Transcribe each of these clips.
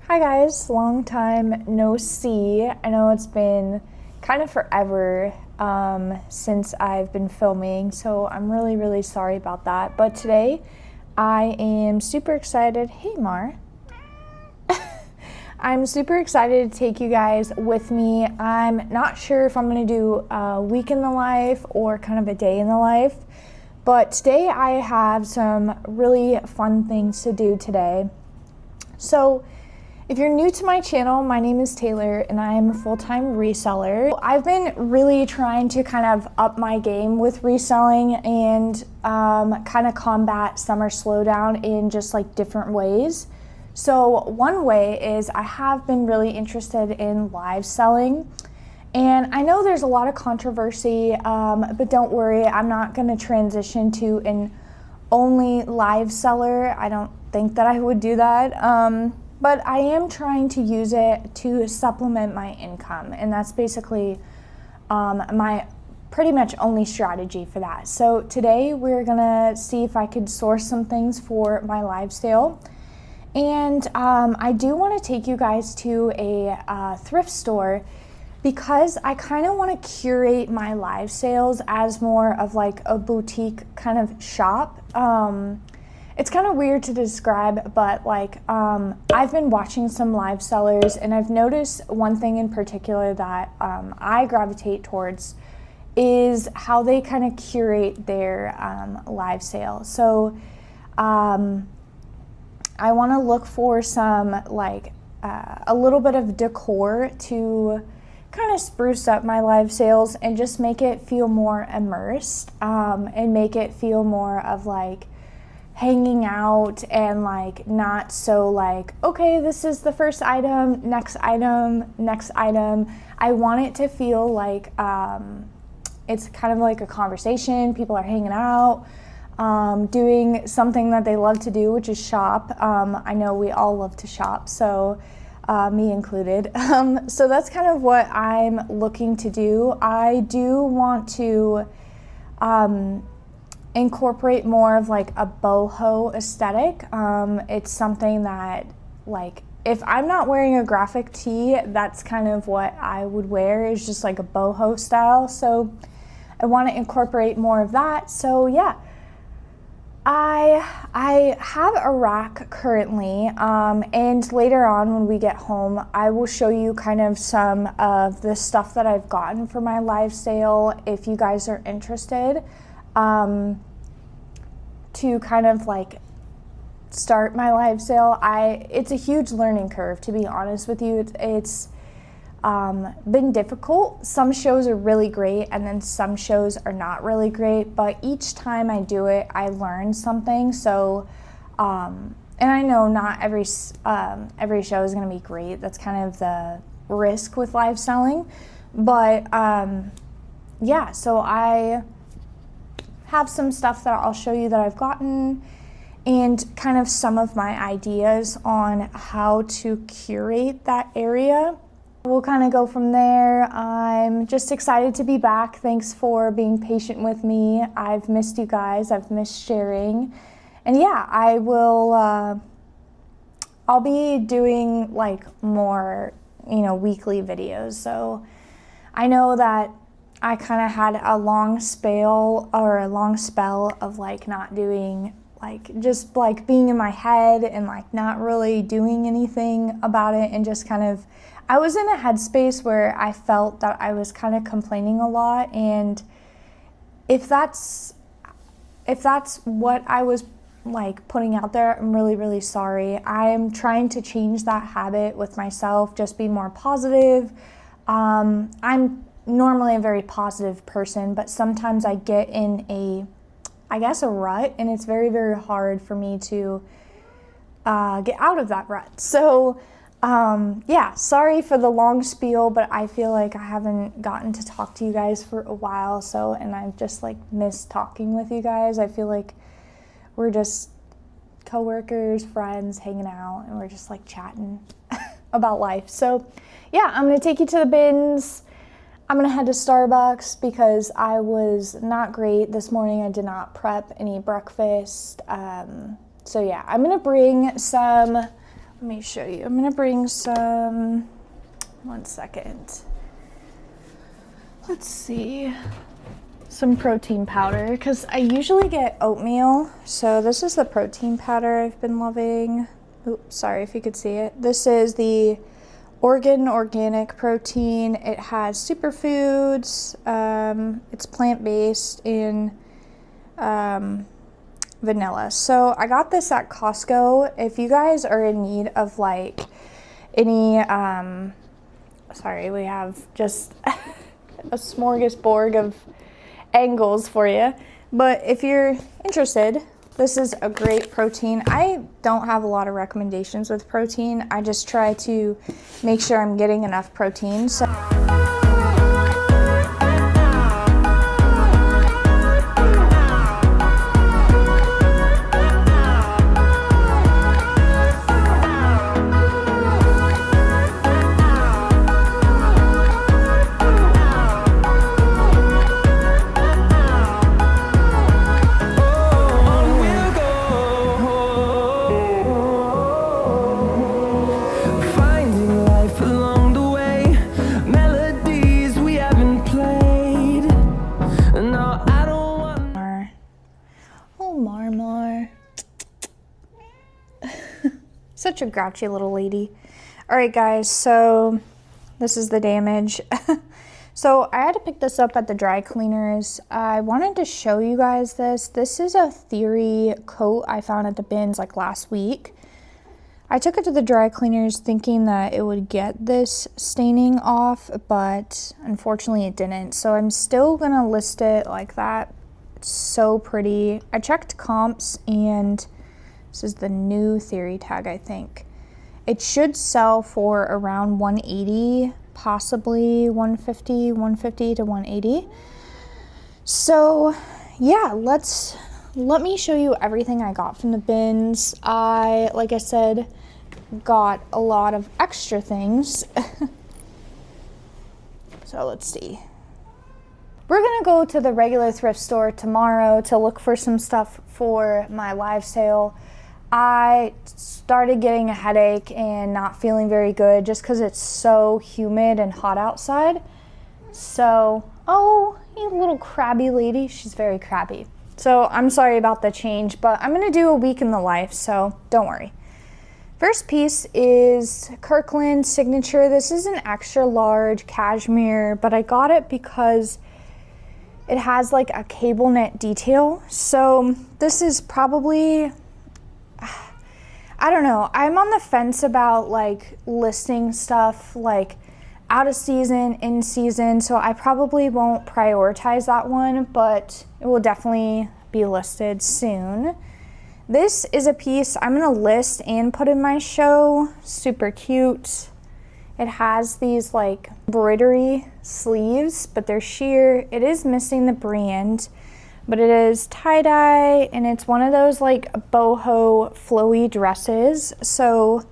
Hi guys, long time no see. I know it's been kind of forever since I've been filming, so I'm really sorry about that. But today I am super excited. Hey Mar. I'm super excited to take you guys with me. I'm not sure if I'm going to do a week in the life or kind of a day in the life, but today I have some really fun things to do today. So if you're new to my channel, my name is Taylor and I'm a full-time reseller. I've been really trying to kind of up my game with reselling and kind of combat summer slowdown in just like different ways. So one way is I have been really interested in live selling. And I know there's a lot of controversy, but don't worry, I'm not going to transition to an only live seller. I don't think that I would do that. But I am trying to use it to supplement my income. And that's basically my pretty much only strategy for that. So today we're going to see if I could source some things for my live sale. And I do want to take you guys to a thrift store because I kind of want to curate my live sales as more of like a boutique kind of shop. It's kind of weird to describe, but like I've been watching some live sellers and I've noticed one thing in particular that I gravitate towards is how they kind of curate their live sale. So I want to look for some like a little bit of decor to kind of spruce up my live sales and just make it feel more immersed and make it feel more of like hanging out and like not so like, okay, this is the first item, next item, next item. I want it to feel like it's kind of like a conversation. People are hanging out, doing something that they love to do, which is shop. I know we all love to shop, so me included. So that's kind of what I'm looking to do. I do want to incorporate more of like a boho aesthetic. It's something that like if I'm not wearing a graphic tee, that's kind of what I would wear, is just like a boho style. So I want to incorporate more of that. So yeah, I have a rack currently, and later on when we get home, I will show you kind of some of the stuff that I've gotten for my live sale if you guys are interested, to kind of like start my live sale. It's a huge learning curve, to be honest with you. It's been difficult. Some shows are really great and then some shows are not really great, but each time I do it, I learn something. So, and I know not every show is going to be great. That's kind of the risk with live selling. But yeah, so I have some stuff that I'll show you that I've gotten and kind of some of my ideas on how to curate that area. We'll kind of go from there. I'm just excited to be back. Thanks for being patient with me. I've missed you guys. I've missed sharing. And yeah, I will, I'll be doing like more, weekly videos. So I know that I kind of had a long spell of like not doing, like just like being in my head and like not really doing anything about it, and just kind of, I was in a headspace where I felt that I was kind of complaining a lot. And if that's what I was like putting out there, I'm really sorry. I'm trying to change that habit with myself, just be more positive. I'm normally a very positive person, but sometimes I get in a rut, and it's very hard for me to get out of that rut. So yeah, sorry for the long spiel, but I feel like I haven't gotten to talk to you guys for a while. So, and I've just like missed talking with you guys. I feel like we're just coworkers, friends, hanging out, and we're just like chatting about life. So yeah, I'm going to take you to the bins. I'm going to head to Starbucks because I was not great this morning. I did not prep any breakfast. So yeah, I'm going to bring some let me show you. I'm gonna bring some, 1 second. Let's see, some protein powder, because I usually get oatmeal. So this is the protein powder I've been loving. Oops, sorry if you could see it. This is the organic protein. It has superfoods. It's plant-based and vanilla. So I got this at Costco. If you guys are in need of like any, sorry, we have just a smorgasbord of angles for you. But if you're interested, this is a great protein. I don't have a lot of recommendations with protein. I just try to make sure I'm getting enough protein. So such a grouchy little lady. All right, guys, so this is the damage. So I had to pick this up at the dry cleaners. I wanted to show you guys this. This is a Theory coat I found at the bins like last week. I took it to the dry cleaners thinking that it would get this staining off, but unfortunately it didn't. So I'm still gonna list it like that. It's so pretty. I checked comps and this is the new Theory tag, I think. It should sell for around $180, possibly $150 to $180. So yeah, let me show you everything I got from the bins. Like I said, got a lot of extra things. So let's see. We're gonna go to the regular thrift store tomorrow to look for some stuff for my live sale. I started getting a headache and not feeling very good just because it's so humid and hot outside. So, oh, you little crabby lady. She's very crabby. So I'm sorry about the change, but I'm gonna do a week in the life, so don't worry. First piece is Kirkland Signature. This is an extra large cashmere, but I got it because it has like a cable knit detail. So this is probably, I don't know. I'm on the fence about like listing stuff like out of season, in season. So I probably won't prioritize that one, but it will definitely be listed soon. This is a piece I'm gonna list and put in my show. Super cute. It has these like embroidery sleeves, but they're sheer. It is missing the brand, but it is tie-dye, and it's one of those like boho flowy dresses. So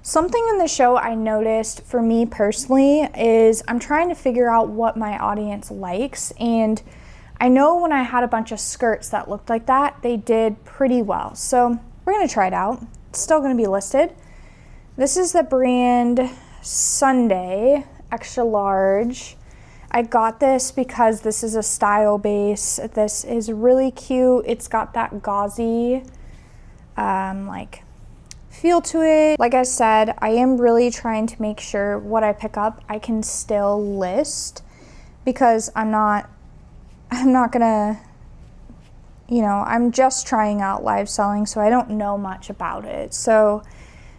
something in the show I noticed for me personally is I'm trying to figure out what my audience likes, and I know when I had a bunch of skirts that looked like that, they did pretty well. So we're gonna try it out. It's still gonna be listed. This is the brand Sunday, extra large. I got this because this is a style base. This is really cute. It's got that gauzy like feel to it. Like I said, I am really trying to make sure what I pick up I can still list, because I'm not gonna, you know, I'm just trying out live selling, so I don't know much about it. So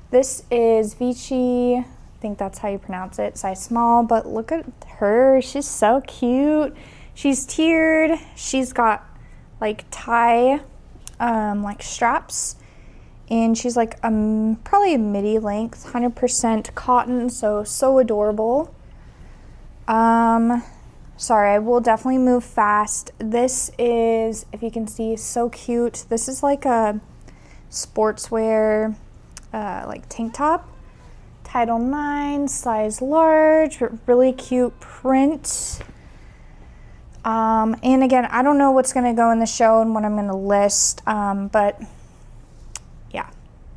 this is Vici, I think that's how you pronounce it, size small, but look at her, she's so cute. She's tiered, she's got like tie like straps, and she's like probably a midi length, 100% cotton, so adorable. Sorry, I will definitely move fast. This is, if you can see, so cute. This is like a sportswear like tank top. Title 9, size large, really cute print. And again, I don't know what's gonna go in the show and what I'm gonna list, but yeah,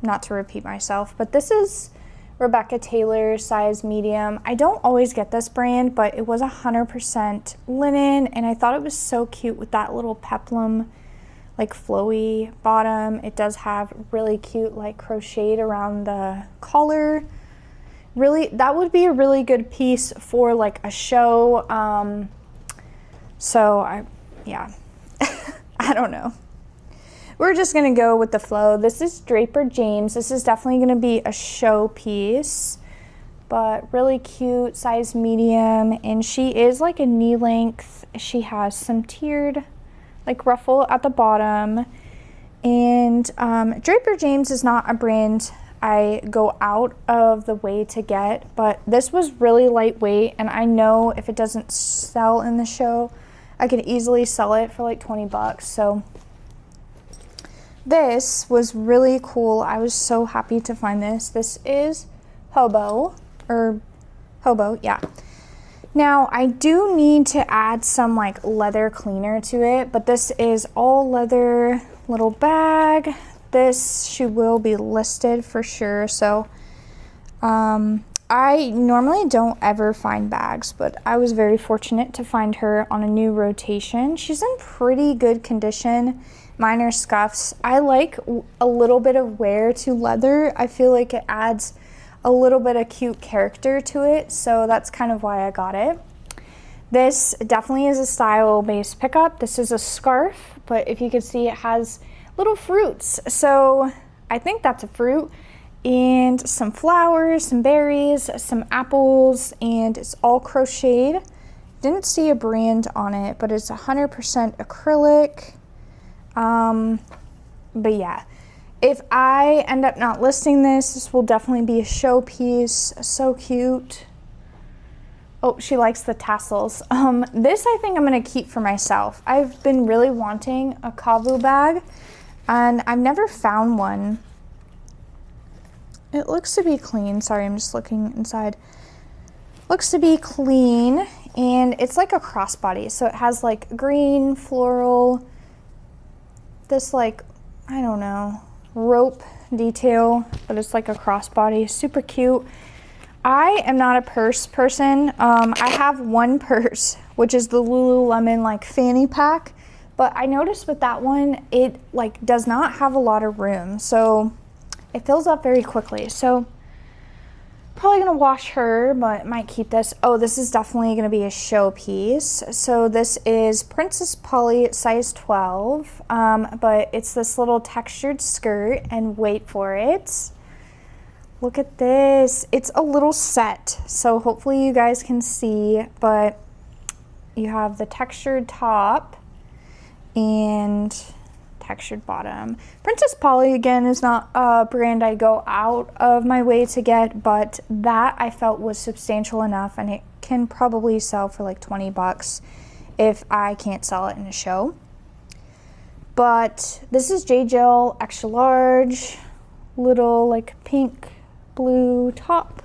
not to repeat myself, but this is Rebecca Taylor, size medium. I don't always get this brand, but it was 100% linen, and I thought it was so cute with that little peplum, like flowy bottom. It does have really cute like crocheted around the collar. Really, that would be a really good piece for like a show. Yeah, I don't know. We're just gonna go with the flow. This is Draper James. This is definitely gonna be a show piece, but really cute, size medium, and she is like a knee length. She has some tiered like ruffle at the bottom, and Draper James is not a brand I go out of the way to get, but this was really lightweight, and I know if it doesn't sell in the show, I could easily sell it for like 20 bucks. So this was really cool. I was so happy to find this. This is Hobo, yeah. Now, I do need to add some like leather cleaner to it, but this is all leather little bag. She will be listed for sure. So I normally don't ever find bags, but I was very fortunate to find her on a new rotation. She's in pretty good condition, minor scuffs. I like a little bit of wear to leather. I feel like it adds a little bit of cute character to it, so that's kind of why I got it. This definitely is a style-based pickup. This is a scarf, but if you can see, it has little fruits, so I think that's a fruit, and some flowers, some berries, some apples, and it's all crocheted. Didn't see a brand on it, but it's 100% acrylic. But yeah, if I end up not listing this will definitely be a show piece. So cute. Oh, she likes the tassels. This I think I'm gonna keep for myself. I've been really wanting a Kavu bag, and I've never found one. It looks to be clean. Sorry, I'm just looking inside. Looks to be clean, and it's like a crossbody. So it has like green, floral, this like, I don't know, rope detail, but it's like a crossbody. Super cute. I am not a purse person. I have one purse, which is the Lululemon like fanny pack, but I noticed with that one, it like does not have a lot of room, so it fills up very quickly. So probably gonna wash her, but might keep this. Oh, this is definitely gonna be a show piece. So this is Princess Polly size 12, but it's this little textured skirt, and wait for it. Look at this. It's a little set, so hopefully you guys can see, but you have the textured top and textured bottom. Princess Polly, again, is not a brand I go out of my way to get, but that I felt was substantial enough, and it can probably sell for like 20 bucks if I can't sell it in a show. But this is J. Jill, extra large, little like pink, blue top.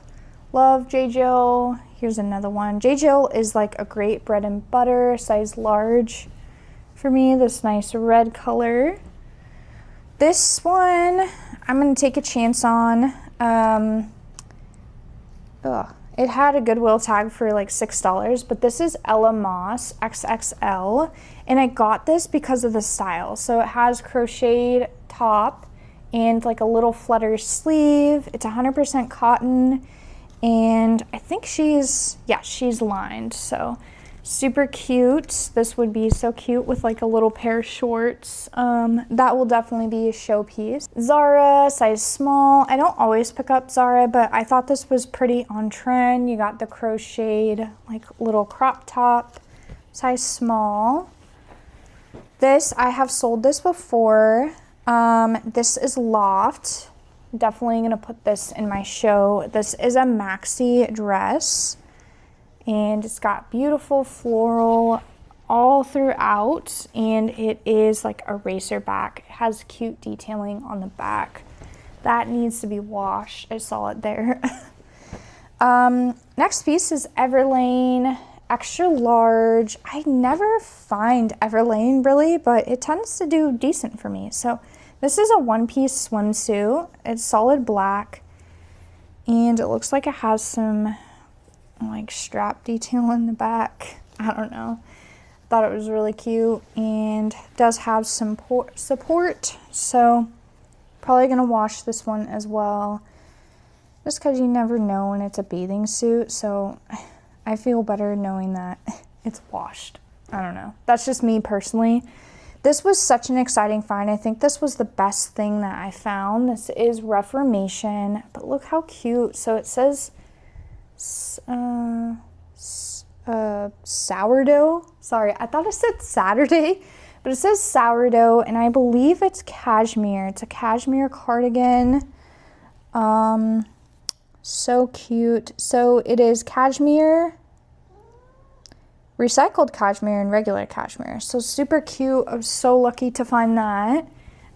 Love J. Jill. Here's another one. J. Jill is like a great bread and butter, size large for me, this nice red color. This one I'm gonna take a chance on. It had a Goodwill tag for like $6, but this is Ella Moss XXL, and I got this because of the style. So it has crocheted top and like a little flutter sleeve. It's 100% cotton, and I think she's lined, so super cute. This would be so cute with like a little pair of shorts. That will definitely be a show piece. Zara, size small. I don't always pick up Zara, but I thought this was pretty on trend. You got the crocheted like little crop top, size small. This, I have sold this before. This is Loft. Definitely gonna put this in my show. This is a maxi dress, and it's got beautiful floral all throughout, and it is like a racer back. It has cute detailing on the back. That needs to be washed. I saw it there. Next piece is Everlane, extra large. I never find Everlane really, but it tends to do decent for me. So This is a one-piece swimsuit. It's solid black, and it looks like it has some like strap detail in the back. I don't know. Thought it was really cute, and does have some support, so probably gonna wash this one as well, just because you never know when it's a bathing suit, so I feel better knowing that it's washed. I don't know. That's just me personally. This was such an exciting find. I think this was the best thing that I found. This is Reformation, but look how cute. So it says sourdough. Sorry, I thought it said Saturday, but it says sourdough, and I believe it's cashmere. It's a cashmere cardigan. So cute. So it is cashmere, recycled cashmere, and regular cashmere. So super cute. I was so lucky to find that.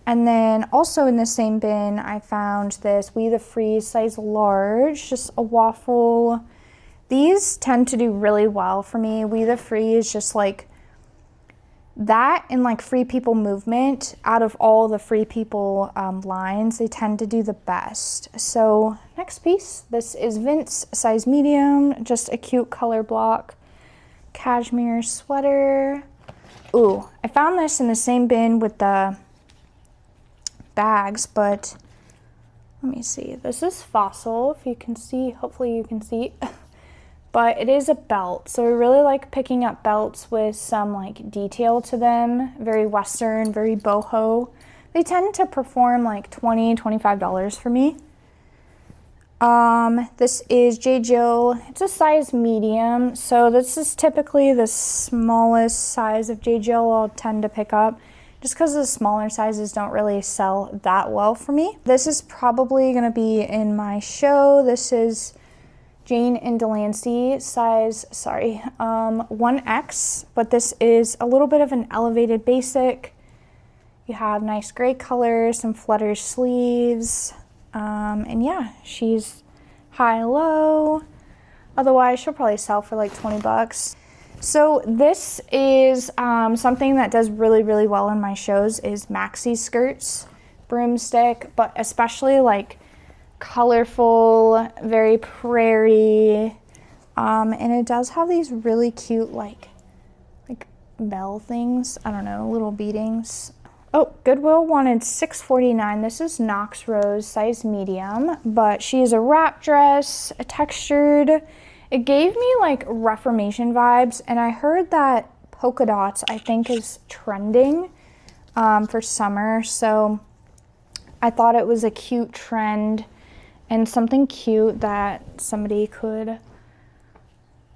And then also in the same bin, I found this We the Free size large, just a waffle. These tend to do really well for me. We the Free is just like that, and like Free People movement. Out of all the Free People lines, they tend to do the best. So next piece, this is Vince size medium, just a cute color block. Cashmere sweater. Ooh, I found this in the same bin with the bags, but let me see. This is Fossil, if you can see. Hopefully you can see. But it is a belt, so I really like picking up belts with some like detail to them. Very Western, very boho. They tend to perform like $20, $25 for me. This is J. Jill. It's a size medium, so this is typically the smallest size of J. Jill I'll tend to pick up, just because the smaller sizes don't really sell that well for me. This is probably going to be in my show. This is Jane and Delancey size, 1X, but this is a little bit of an elevated basic. You have nice gray colors, some flutter sleeves, and yeah, she's high-low. Otherwise, she'll probably sell for like 20 bucks. So this is something that does really, really well in my shows is maxi skirts, broomstick, but especially like colorful, very prairie, and it does have these really cute like bell things. I don't know, little beadings. Oh, Goodwill wanted $6.49. This is Knox Rose, size medium, but she is a wrap dress, a textured. It gave me like Reformation vibes, and I heard that polka dots I think is trending for summer, so I thought it was a cute trend and something cute that somebody could,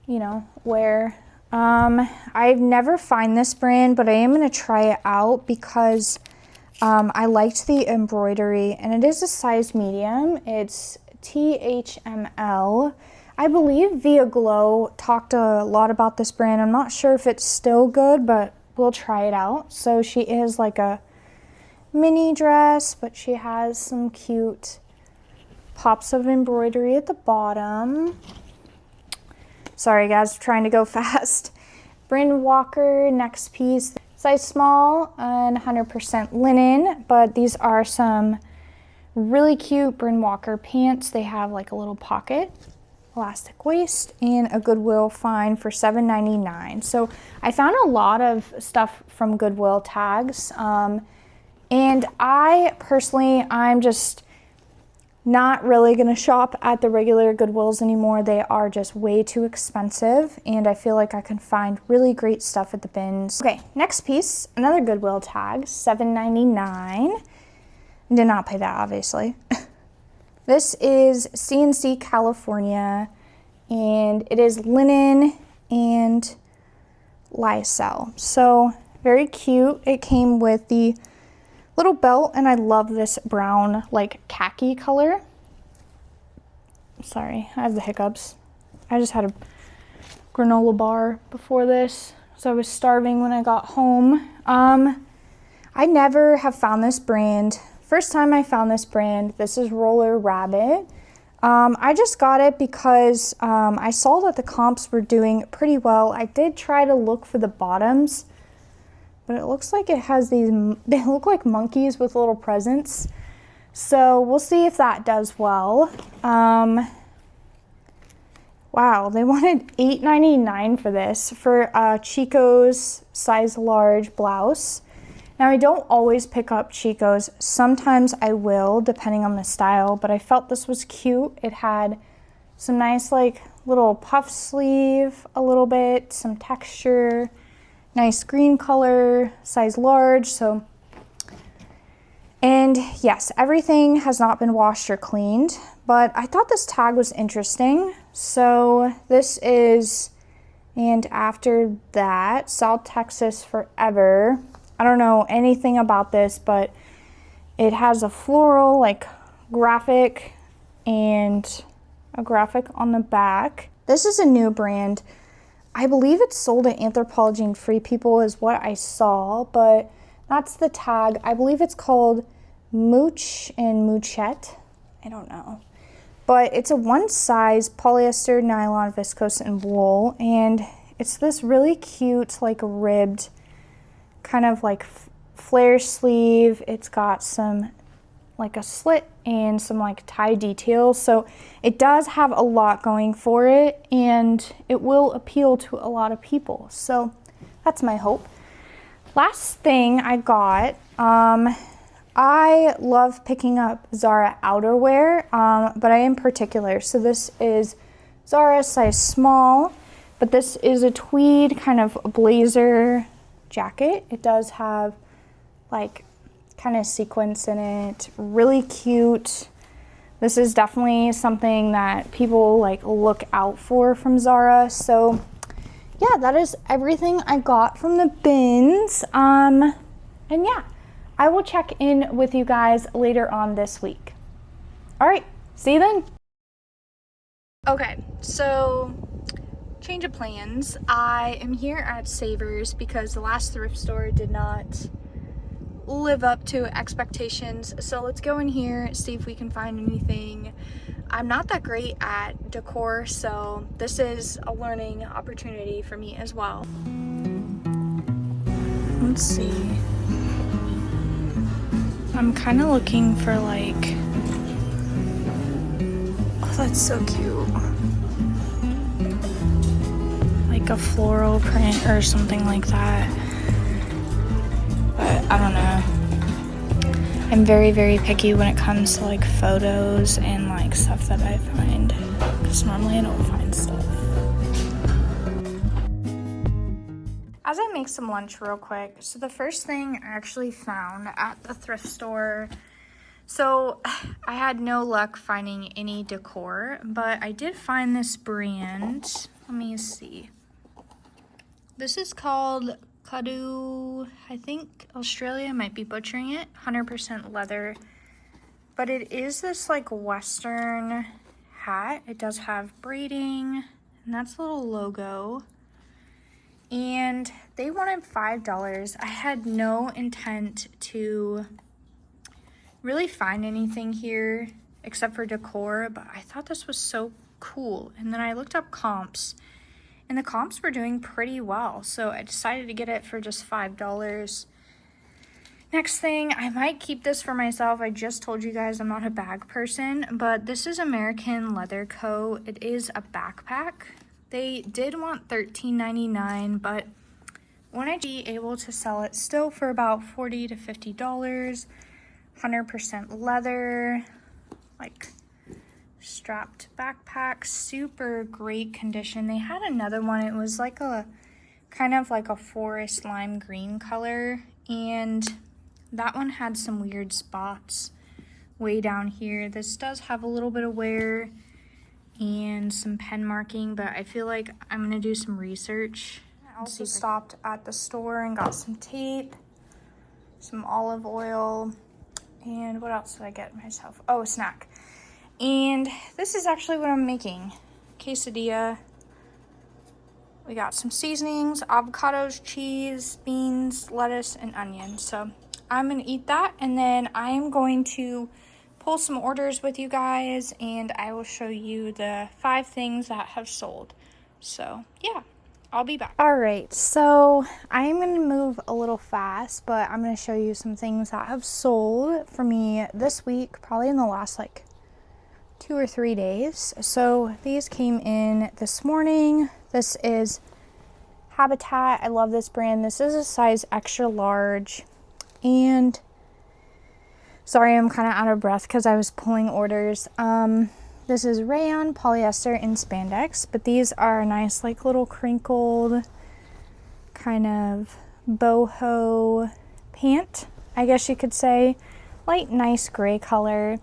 you know, wear. I've never found this brand, but I am going to try it out because I liked the embroidery, and it is a size medium. It's THML. I believe Via Glow talked a lot about this brand. I'm not sure if it's still good, but we'll try it out. So she is like a mini dress, but she has some cute pops of embroidery at the bottom. Sorry guys, trying to go fast. Bryn Walker, next piece, size small and 100% linen, but these are some really cute Bryn Walker pants. They have like a little pocket, elastic waist, and a Goodwill find for $7.99. So I found a lot of stuff from Goodwill tags, and I personally, I'm just not really gonna shop at the regular Goodwills anymore. They are just way too expensive, and I feel like I can find really great stuff at the bins. Okay, next piece, another Goodwill tag, $7.99. Did not pay that, obviously. This is CNC California, and it is linen and lyocell. So very cute. It came with the little belt, and I love this brown like khaki color. Sorry, I have the hiccups. I just had a granola bar before this, so I was starving when I got home. I never have found this brand. First time I found this brand, this is Roller Rabbit. I just got it because I saw that the comps were doing pretty well. I did try to look for the bottoms, but it looks like it has these, they look like monkeys with little presents. So we'll see if that does well. Wow, they wanted $8.99 for this, for Chico's size large blouse. Now I don't always pick up Chico's. Sometimes I will, depending on the style, but I felt this was cute. It had some nice like little puff sleeve a little bit, some texture, nice green color, size large. So, and yes, everything has not been washed or cleaned, but I thought this tag was interesting. So this is, and after that, South Texas forever. I don't know anything about this, but it has a floral like graphic and a graphic on the back. This is a new brand. I believe it's sold at Anthropologie and Free People is what I saw, but that's the tag. I believe it's called Mooch and Moochette. I don't know. But it's a one size polyester, nylon, viscose, and wool. And it's this really cute, like ribbed, kind of like flare sleeve. It's got some like a slit and some like tie details. So it does have a lot going for it, and it will appeal to a lot of people. So that's my hope. Last thing I got, I love picking up Zara outerwear, but I am particular. So this is Zara size small, but this is a tweed kind of blazer jacket. It does have like kind of sequins in it, really cute. This is definitely something that people like look out for from Zara. So yeah, that is everything I got from the bins. And yeah, I will check in with you guys later on this week. All right, see you then. Okay, so change of plans. I am here at Savers because the last thrift store did not live up to expectations. So let's go in here, see if we can find anything. I'm not that great at decor, so this is a learning opportunity for me as well. Let's see. I'm kind of looking for like, oh, that's so cute. Like a floral print or something like that. But I don't know. I'm very, very picky when it comes to like photos and like stuff that I find, because normally I don't find stuff. As I make some lunch real quick, so the first thing I actually found at the thrift store, so I had no luck finding any decor, but I did find this brand. Let me see. This is called Kadu, I think Australia, might be butchering it, 100% leather. But it is this like Western hat. It does have braiding, and that's a little logo. And they wanted $5. I had no intent to really find anything here except for decor, but I thought this was so cool. And then I looked up comps, and the comps were doing pretty well, so I decided to get it for just $5. Next thing, I might keep this for myself. I just told you guys I'm not a bag person, but this is American Leather Co. It is a backpack. They did want $13.99, but when I be able to sell it still for about $40 to $50, 100% leather, like strapped backpack, super great condition. They had another one. It was like a kind of like a forest lime green color, and that one had some weird spots way down here. This does have a little bit of wear and some pen marking, but I feel like I'm gonna do some research. I also stopped at the store and got some tape, some olive oil, and what else did I get myself? Oh, a snack. And this is actually what I'm making. Quesadilla. We got some seasonings, avocados, cheese, beans, lettuce, and onion. So I'm gonna eat that, and then I am going to pull some orders with you guys, and I will show you the 5 things that have sold. So yeah, I'll be back. All right, so I'm gonna move a little fast, but I'm gonna show you some things that have sold for me this week, probably in the last like 2 or 3 days. So these came in this morning. This is Habitat. I love this brand. This is a size extra large. And sorry, I'm kind of out of breath because I was pulling orders. This is rayon, polyester, and spandex, but these are nice, like little crinkled kind of boho pant, I guess you could say. Light, nice gray color.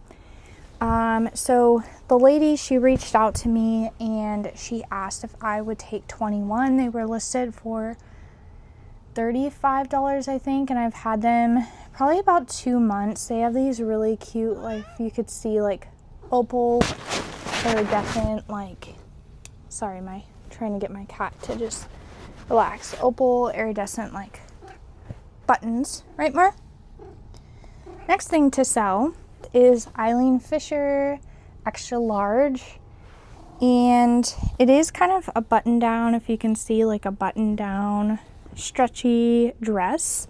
So the lady, she reached out to me and she asked if I would take 21. They were listed for $35, I think, and I've had them probably about 2 months. They have these really cute, like you could see, like opal iridescent, like, sorry, trying to get my cat to just relax. Opal iridescent, like, buttons, right, Mar? Next thing to sell is Eileen Fisher extra large, and it is kind of a button down, if you can see, like a button down stretchy dress.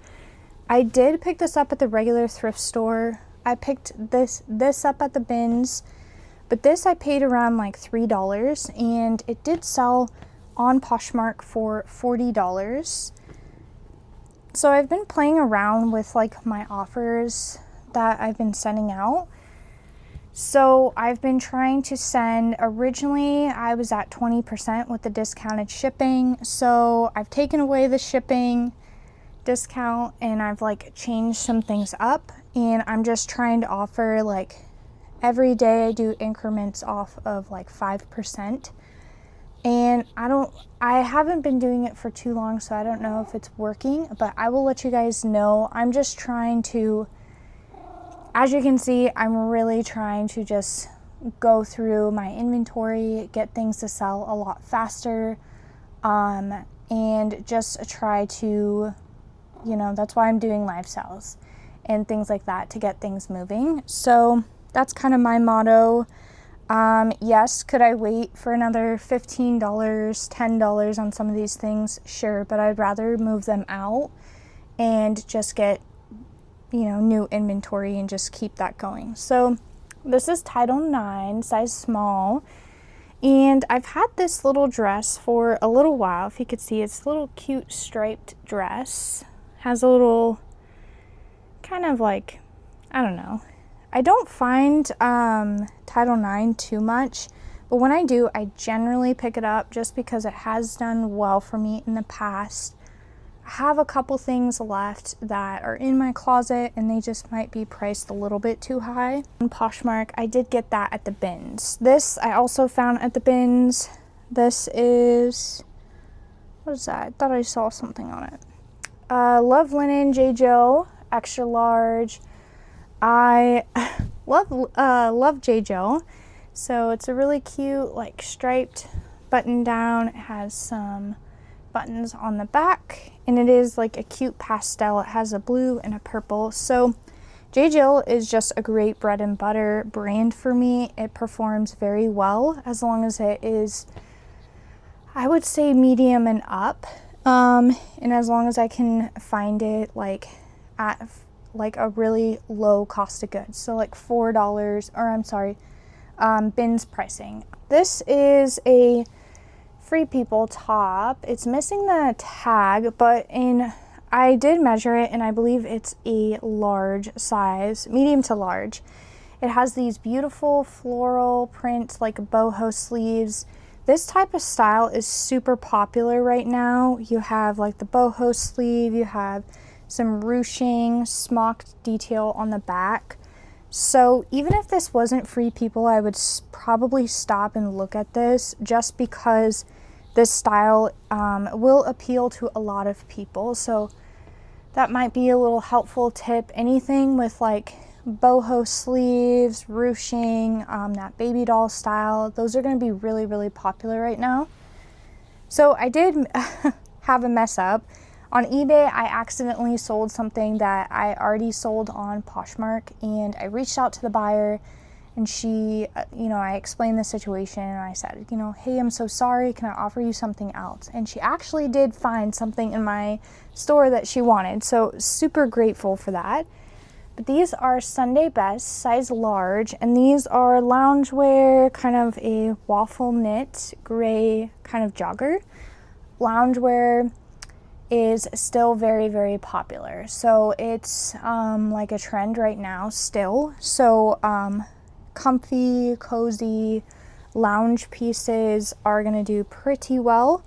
I did pick this up at the regular thrift store. I picked this up at the bins, but this I paid around like $3, and it did sell on Poshmark for $40. So I've been playing around with like my offers that I've been sending out. So I've been trying to send, originally I was at 20% with the discounted shipping. So I've taken away the shipping discount and I've like changed some things up, and I'm just trying to offer like every day I do increments off of like 5. And I haven't been doing it for too long, so I don't know if it's working, but I will let you guys know. I'm just trying to, as you can see, I'm really trying to just go through my inventory, get things to sell a lot faster, and just try to, you know, that's why I'm doing live sales and things like that, to get things moving. So that's kind of my motto. Yes, could I wait for another $15, $10 on some of these things? Sure, but I'd rather move them out and just get, you know, new inventory and just keep that going. So this is Title 9, size small, and I've had this little dress for a little while. If you could see, it's a little cute striped dress. Has a little kind of like, I don't know. I don't find Title 9 too much, but when I do, I generally pick it up just because it has done well for me in the past. I have a couple things left that are in my closet and they just might be priced a little bit too high. On Poshmark, I did get that at the bins. This I also found at the bins. This is, what is that? I thought I saw something on it. Love Linen J. Jill, extra large. I love J. Jill. So it's a really cute, like, striped button down. It has some buttons on the back, and it is like a cute pastel. It has a blue and a purple. So J. Jill is just a great bread and butter brand for me. It performs very well as long as it is, I would say, medium and up, and as long as I can find it like at like a really low cost of goods, so like $4, or I'm sorry, bins pricing. This is a Free People top. It's missing the tag, but I did measure it and I believe it's a large size, medium to large. It has these beautiful floral prints, like boho sleeves. This type of style is super popular right now. You have like the boho sleeve, you have some ruching, smock detail on the back. So even if this wasn't Free People, I would probably stop and look at this, just because this style will appeal to a lot of people. So that might be a little helpful tip. Anything with like boho sleeves, ruching, that baby doll style, those are going to be really, really popular right now. So I did have a mess up. On eBay, I accidentally sold something that I already sold on Poshmark, and I reached out to the buyer And she, I explained the situation and I said, hey, I'm so sorry. Can I offer you something else? And she actually did find something in my store that she wanted. So super grateful for that. But these are Sunday Best, size large, and these are loungewear, kind of a waffle knit, gray kind of jogger. Loungewear is still very, very popular. So it's like a trend right now still. So comfy, cozy lounge pieces are gonna do pretty well.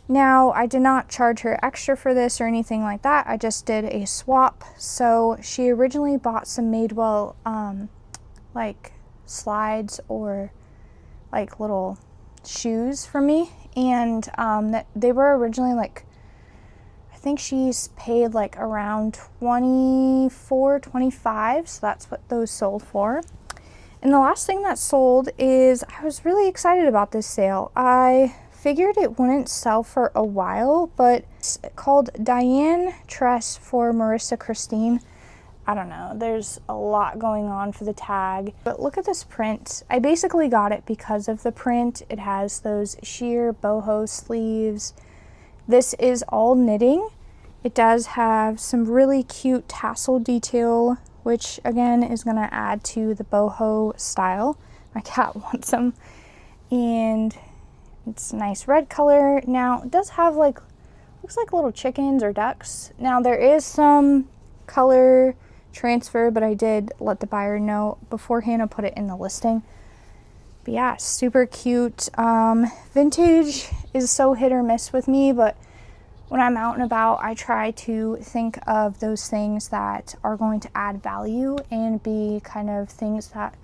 Now, I did not charge her extra for this or anything like that. I just did a swap. So she originally bought some Madewell like slides or like little shoes for me. And they were originally like, I think she's paid like around $24, $25. So that's what those sold for. And the last thing that sold is, I was really excited about this sale. I figured it wouldn't sell for a while, but it's called Diane Tress for Marissa Christine. I don't know, there's a lot going on for the tag, but look at this print. I basically got it because of the print. It has those sheer boho sleeves. This is all knitting. It does have some really cute tassel detail, which again is gonna add to the boho style. My cat wants them. And it's a nice red color. Now it does have like, looks like little chickens or ducks. Now there is some color transfer, but I did let the buyer know beforehand. I put it in the listing. But yeah, super cute. Vintage is so hit or miss with me, but when I'm out and about, I try to think of those things that are going to add value and be kind of things that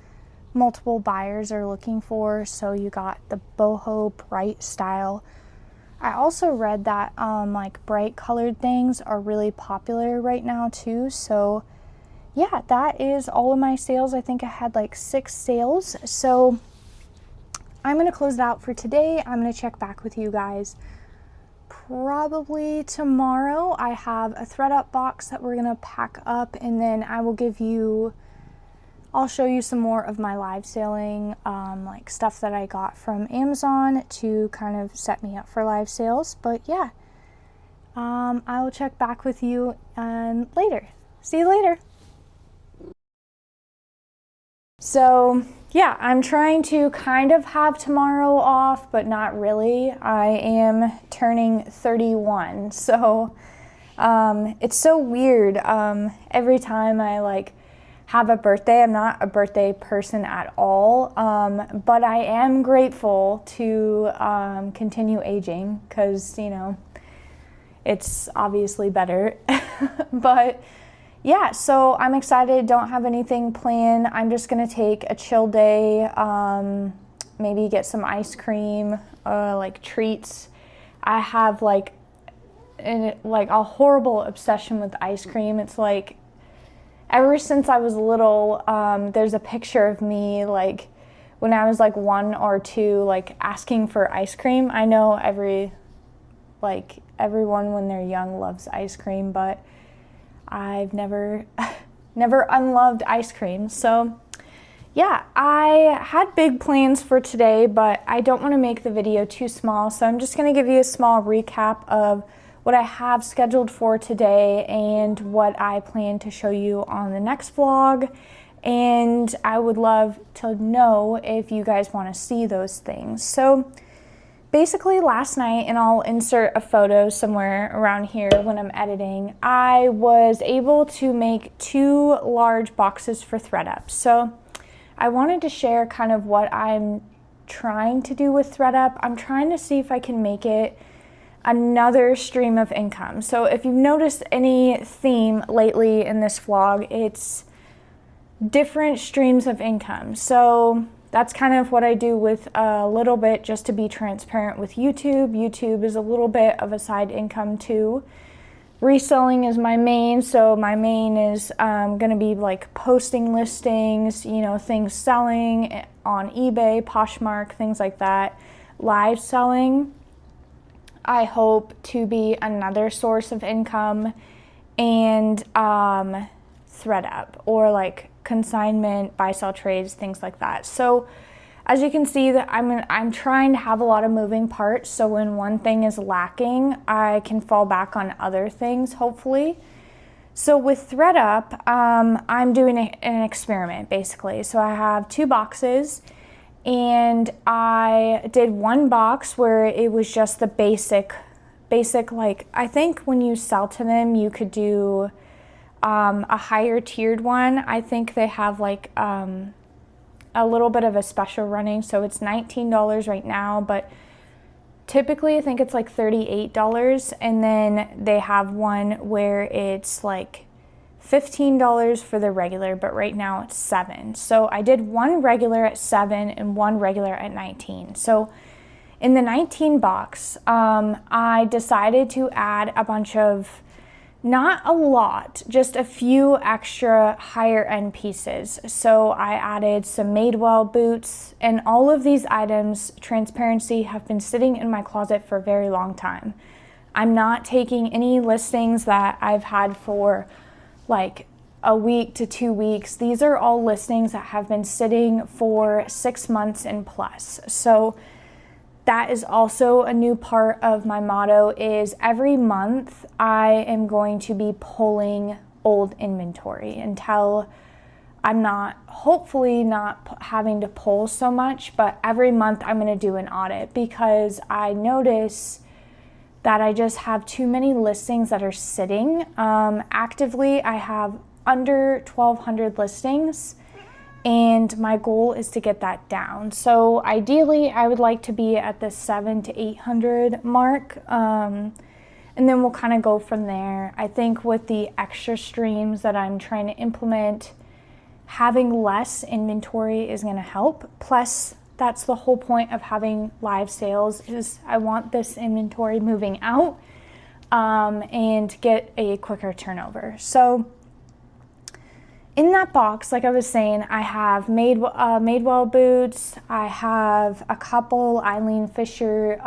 multiple buyers are looking for. So you got the boho bright style. I also read that like bright colored things are really popular right now too. So yeah, that is all of my sales. I think I had like 6 sales. So I'm gonna close it out for today. I'm gonna check back with you guys probably tomorrow. I have a ThredUp box that we're gonna pack up, and then I'll show you some more of my live selling, like stuff that I got from Amazon to kind of set me up for live sales. But yeah, I will check back with you later. See you later. So yeah, I'm trying to kind of have tomorrow off, but not really. I am turning 31, so it's so weird. Every time I like have a birthday, I'm not a birthday person at all, but I am grateful to continue aging because, it's obviously better. But yeah, so I'm excited. Don't have anything planned. I'm just gonna take a chill day, maybe get some ice cream, like treats. I have like a horrible obsession with ice cream. It's like ever since I was little, there's a picture of me like when I was like 1 or 2, like asking for ice cream. I know everyone when they're young loves ice cream, but I've never unloved ice cream. So yeah, I had big plans for today, but I don't want to make the video too small. So I'm just going to give you a small recap of what I have scheduled for today and what I plan to show you on the next vlog. And I would love to know if you guys want to see those things. So basically last night, and I'll insert a photo somewhere around here when I'm editing, I was able to make 2 large boxes for ThredUp. So I wanted to share kind of what I'm trying to do with ThredUp. I'm trying to see if I can make it another stream of income. So if you've noticed any theme lately in this vlog, it's different streams of income. So that's kind of what I do with a little bit, just to be transparent with YouTube. YouTube is a little bit of a side income too. Reselling is my main, so my main is gonna be like posting listings, things selling on eBay, Poshmark, things like that. Live selling, I hope to be another source of income, and ThredUp or like consignment, buy, sell trades, things like that. So as you can see, that I'm trying to have a lot of moving parts, so when one thing is lacking, I can fall back on other things, hopefully. So with ThredUp, I'm doing an experiment, basically. So I have 2 boxes, and I did one box where it was just the basic, like, I think when you sell to them, you could do a higher tiered one. I think they have like a little bit of a special running, so it's $19 right now, but typically I think it's like $38, and then they have one where it's like $15 for the regular, but right now it's $7. So I did one regular at $7 and one regular at $19. So in the 19 box, I decided to add a bunch of, not a lot, just a few extra higher end pieces. So I added some Madewell boots, and all of these items, transparency, have been sitting in my closet for a very long time. I'm not taking any listings that I've had for like a week to 2 weeks. These are all listings that have been sitting for 6 months and plus. So that is also a new part of my motto, is every month I am going to be pulling old inventory until I'm not, hopefully not having to pull so much, but every month I'm going to do an audit, because I notice that I just have too many listings that are sitting. Actively, I have under 1,200 listings, and my goal is to get that down. So ideally, I would like to be at the 700 to 800 mark, and then we'll kind of go from there. I think with the extra streams that I'm trying to implement, having less inventory is going to help. Plus, that's the whole point of having live sales, is I want this inventory moving out and get a quicker turnover. So in that box, like I was saying, I have Madewell boots. I have a couple Eileen Fisher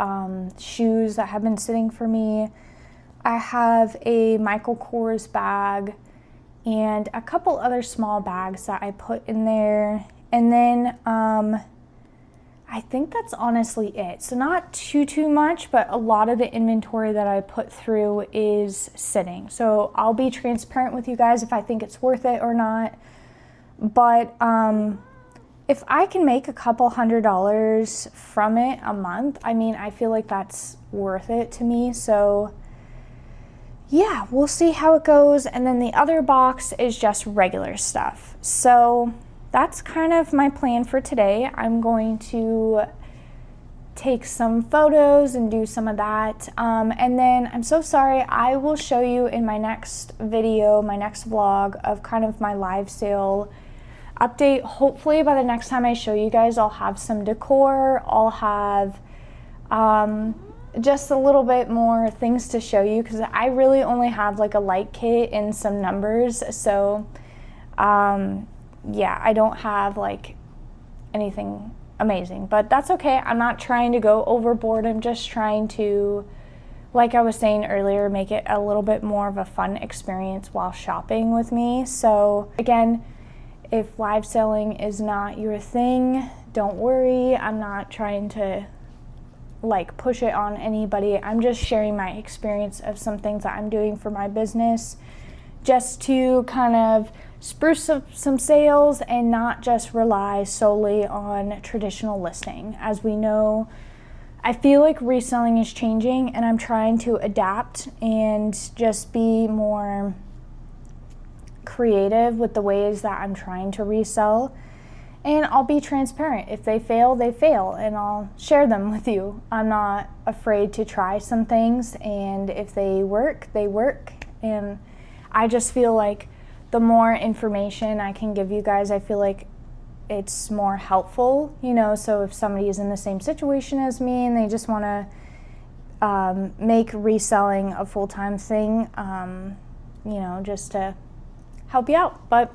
shoes that have been sitting for me. I have a Michael Kors bag and a couple other small bags that I put in there. And then I think that's honestly it. So not too much, but a lot of the inventory that I put through is sitting. So I'll be transparent with you guys if I think it's worth it or not. But if I can make a couple $100 from it a month, I mean, I feel like that's worth it to me. So yeah, we'll see how it goes. And then the other box is just regular stuff. So that's kind of my plan for today. I'm going to take some photos and do some of that. And then I'm so sorry, I will show you in my next video, my next vlog, of kind of my live sale update. Hopefully by the next time I show you guys, I'll have some decor. I'll have just a little bit more things to show you, because I really only have like a light kit and some numbers. So yeah, I don't have like anything amazing, but that's okay. I'm not trying to go overboard. I'm just trying to, like I was saying earlier, make it a little bit more of a fun experience while shopping with me. So again, if live selling is not your thing, don't worry. I'm not trying to like push it on anybody. I'm just sharing my experience of some things that I'm doing for my business, just to kind of spruce up some sales and not just rely solely on traditional listing. As we know, I feel like reselling is changing, and I'm trying to adapt and just be more creative with the ways that I'm trying to resell. And I'll be transparent. If they fail, they fail, and I'll share them with you. I'm not afraid to try some things, and if they work, they work. And I just feel like the more information I can give you guys, I feel like it's more helpful, you know. So if somebody is in the same situation as me and they just want to make reselling a full-time thing, you know, just to help you out. But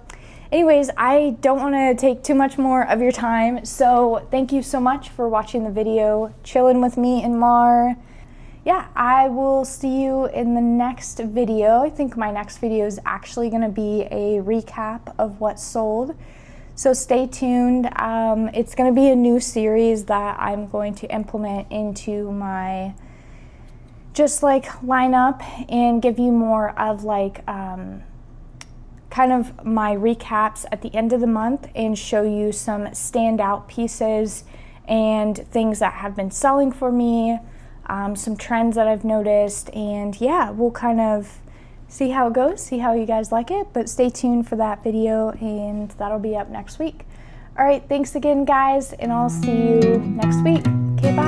anyways, I don't want to take too much more of your time. So thank you so much for watching the video, chilling with me and Mar. yeah, I will see you in the next video. I think my next video is actually going to be a recap of what sold. So stay tuned. It's going to be a new series that I'm going to implement into my just like lineup and give you more of like kind of my recaps at the end of the month and show you some standout pieces and things that have been selling for me, some trends that I've noticed, and yeah, we'll kind of see how it goes, see how you guys like it, but stay tuned for that video and that'll be up next week. All right, thanks again guys, and I'll see you next week. Okay, bye.